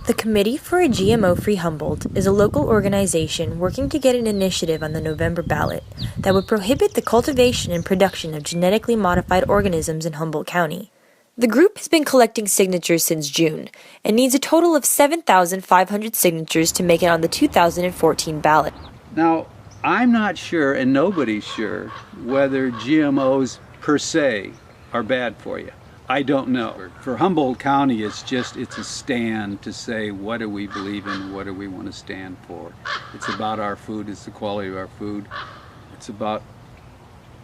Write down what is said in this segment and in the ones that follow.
The Committee for a GMO Free Humboldt is a local organization working to get an initiative on the November ballot that would prohibit the cultivation and production of genetically modified organisms in Humboldt County. The group has been collecting signatures since June and needs a total of 7,500 signatures to make it on the 2014 ballot. Now, I'm not sure, and nobody's sure, whether GMOs per se are bad for you. I don't know. For Humboldt County, it's a stand to say, what do we believe in, what do we want to stand for? It's about our food, it's the quality of our food, it's about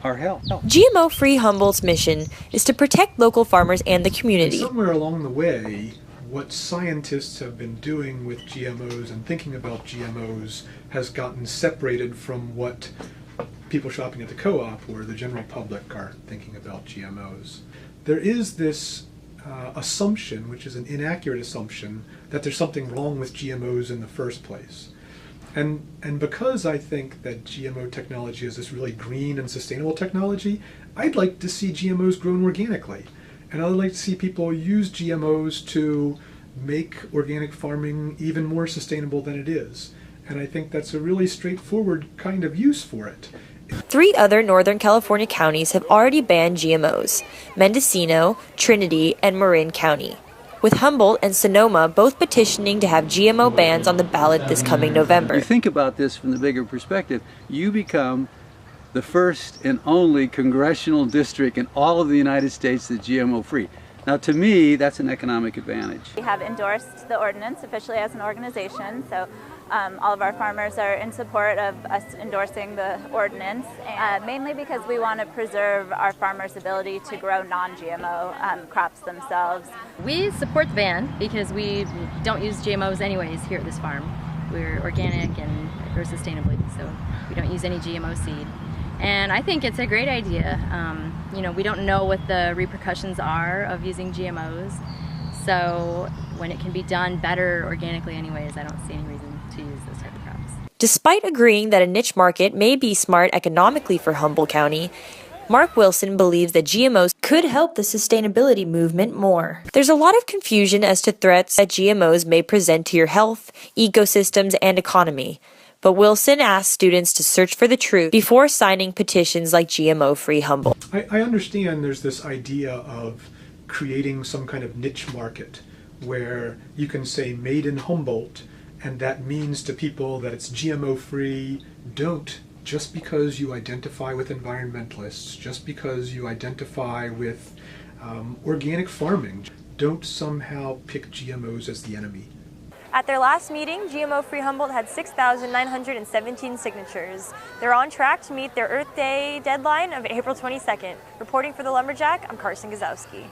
our health. GMO Free Humboldt's mission is to protect local farmers and the community. Somewhere along the way, what scientists have been doing with GMOs and thinking about GMOs has gotten separated from what people shopping at the co-op or the general public are thinking about GMOs. There is this assumption, which is an inaccurate assumption, that there's something wrong with GMOs in the first place. And because I think that GMO technology is this really green and sustainable technology, I'd like to see GMOs grown organically. And I'd like to see people use GMOs to make organic farming even more sustainable than it is. And I think that's a really straightforward kind of use for it. 3 other Northern California counties have already banned GMOs: Mendocino, Trinity, and Marin County, with Humboldt and Sonoma both petitioning to have GMO bans on the ballot this coming November. You think about this from the bigger perspective, you become the first and only congressional district in all of the United States that's GMO free. Now, to me, that's an economic advantage. We have endorsed the ordinance officially as an organization, so all of our farmers are in support of us endorsing the ordinance, mainly because we want to preserve our farmers' ability to grow non-GMO crops themselves. We support the ban because we don't use GMOs anyways here at this farm. We're organic and grow sustainably, so we don't use any GMO seed. And I think it's a great idea. We don't know what the repercussions are of using GMOs, so when it can be done better organically anyways, I don't see any reason to use those type of crops. Despite agreeing that a niche market may be smart economically for Humboldt County, Mark Wilson believes that GMOs could help the sustainability movement more. There's a lot of confusion as to threats that GMOs may present to your health, ecosystems, and economy. But Wilson asked students to search for the truth before signing petitions like GMO Free Humboldt. I understand there's this idea of creating some kind of niche market where you can say made in Humboldt, and that means to people that it's GMO free. Don't, just because you identify with environmentalists, just because you identify with organic farming, don't somehow pick GMOs as the enemy. At their last meeting, GMO Free Humboldt had 6,917 signatures. They're on track to meet their Earth Day deadline of April 22nd. Reporting for the Lumberjack, I'm Carson Guzowski.